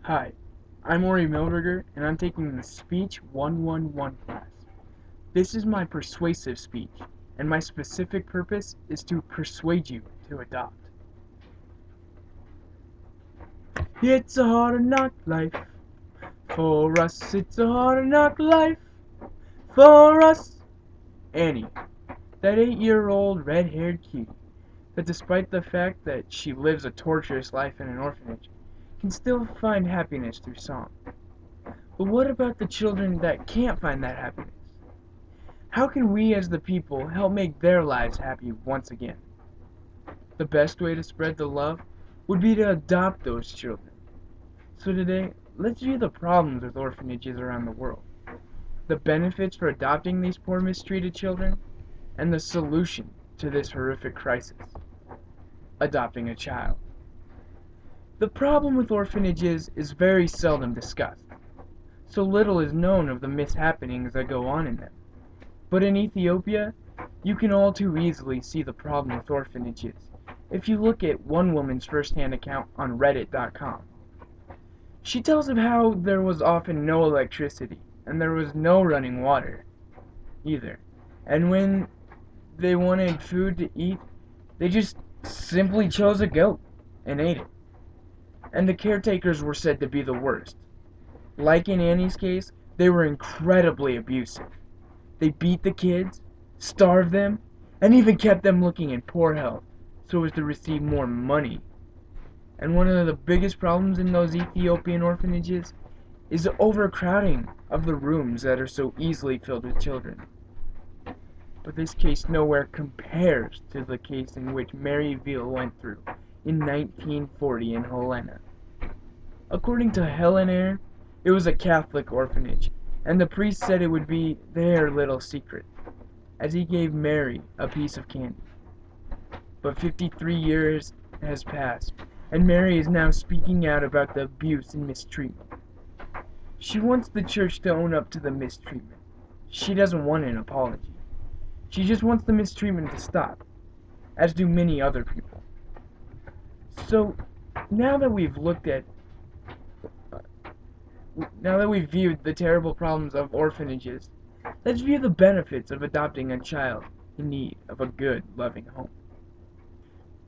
Hi, I'm Ori Milberger, and I'm taking the Speech 111 class. This is my persuasive speech, and my specific purpose is to persuade you to adopt. It's a hard knock life. For us, it's a hard knock life. For us, Annie, that 8-year-old red-haired cutie, that despite the fact that she lives a torturous life in an orphanage, can still find happiness through song. But what about the children that can't find that happiness? How can we as the people help make their lives happy once again? The best way to spread the love would be to adopt those children. So today, let's view the problems with orphanages around the world, the benefits for adopting these poor mistreated children, and the solution to this horrific crisis: adopting a child. The problem with orphanages is very seldom discussed. So little is known of the mishappenings that go on in them. But in Ethiopia, you can all too easily see the problem with orphanages if you look at one woman's first-hand account on reddit.com. She tells of how there was often no electricity and there was no running water either. And when they wanted food to eat, they just simply chose a goat and ate it. And the caretakers were said to be the worst. Like in Annie's case, they were incredibly abusive. They beat the kids, starved them, and even kept them looking in poor health so as to receive more money. And one of the biggest problems in those Ethiopian orphanages is the overcrowding of the rooms that are so easily filled with children. But this case nowhere compares to the case in which Mary Veal went through in 1940 in Helena. According to Helen Eyre, it was a Catholic orphanage, and the priest said it would be their little secret, as he gave Mary a piece of candy. But 53 years has passed, and Mary is now speaking out about the abuse and mistreatment. She wants the church to own up to the mistreatment. She doesn't want an apology. She just wants the mistreatment to stop, as do many other people. So, now that we've viewed the terrible problems of orphanages, let's view the benefits of adopting a child in need of a good, loving home.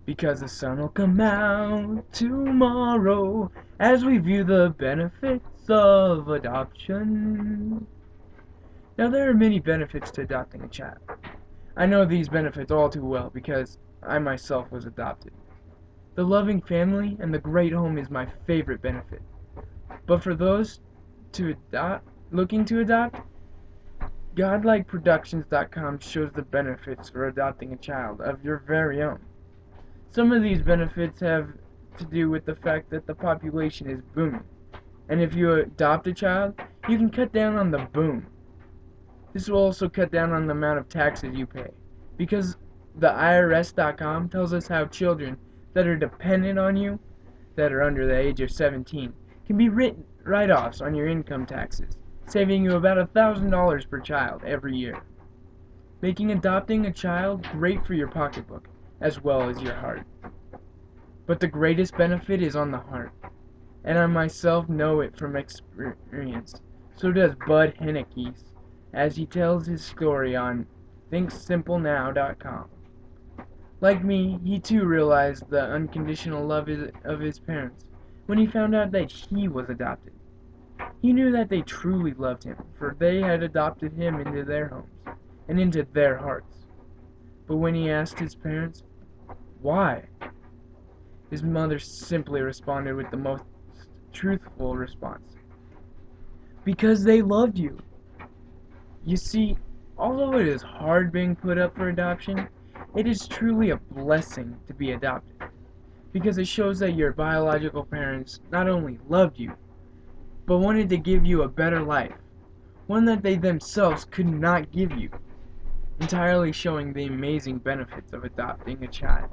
Because the sun will come out tomorrow as we view the benefits of adoption. Now, there are many benefits to adopting a child. I know these benefits all too well because I myself was adopted. The loving family and the great home is my favorite benefit. But for those looking to adopt, godlikeproductions.com shows the benefits for adopting a child of your very own. Some of these benefits have to do with the fact that the population is booming, and if you adopt a child, you can cut down on the boom. This will also cut down on the amount of taxes you pay, because the IRS.com tells us how children that are dependent on you, that are under the age of 17, can be write-offs on your income taxes, saving you about $1,000 per child every year, making adopting a child great for your pocketbook as well as your heart. But the greatest benefit is on the heart, and I myself know it from experience. So does Bud Hennickes, as he tells his story on ThinkSimpleNow.com. Like me, he too realized the unconditional love of his parents when he found out that he was adopted. He knew that they truly loved him, for they had adopted him into their homes and into their hearts. But when he asked his parents, why? His mother simply responded with the most truthful response: because they loved you. You see, although it is hard being put up for adoption, it is truly a blessing to be adopted, because it shows that your biological parents not only loved you, but wanted to give you a better life, one that they themselves could not give you, entirely showing the amazing benefits of adopting a child.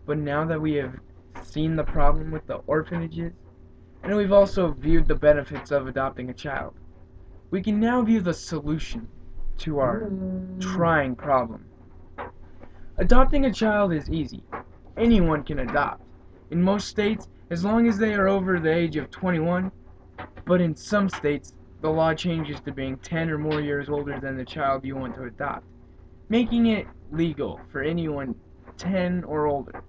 But now that we have seen the problem with the orphanages, and we've also viewed the benefits of adopting a child, we can now view the solution to our trying problem. Adopting a child is easy. Anyone can adopt. In most states, as long as they are over the age of 21, but in some states, the law changes to being 10 or more years older than the child you want to adopt, making it legal for anyone 10 or older.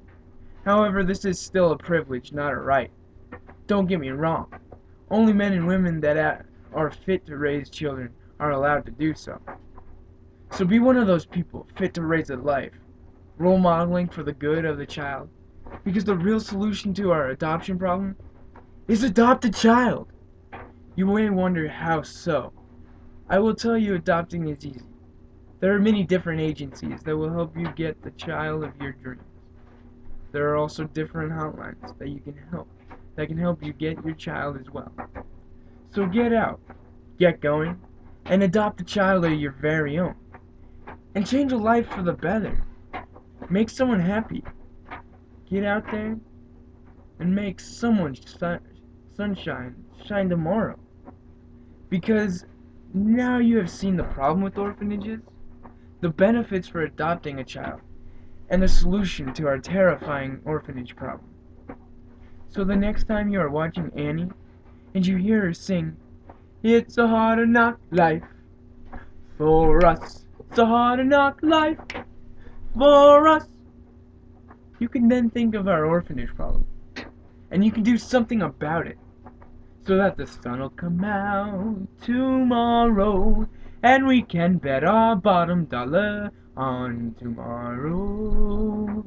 However, this is still a privilege, not a right. Don't get me wrong. Only men and women that are fit to raise children are allowed to do so. So be one of those people fit to raise a life, role modeling for the good of the child. Because the real solution to our adoption problem is adopt a child. You may wonder how so. I will tell you adopting is easy. There are many different agencies that will help you get the child of your dreams. There are also different hotlines that can help you get your child as well. So get out, get going, and adopt a child of your very own. And change a life for the better. Make someone happy. Get out there and make someone's sunshine shine tomorrow. Because now you have seen the problem with orphanages, the benefits for adopting a child, and the solution to our terrifying orphanage problem. So the next time you are watching Annie and you hear her sing, "It's a hard knock life for us, it's a hard knock life for us," you can then think of our orphanage problem, and you can do something about it, so that the sun will come out tomorrow, and we can bet our bottom dollar on tomorrow.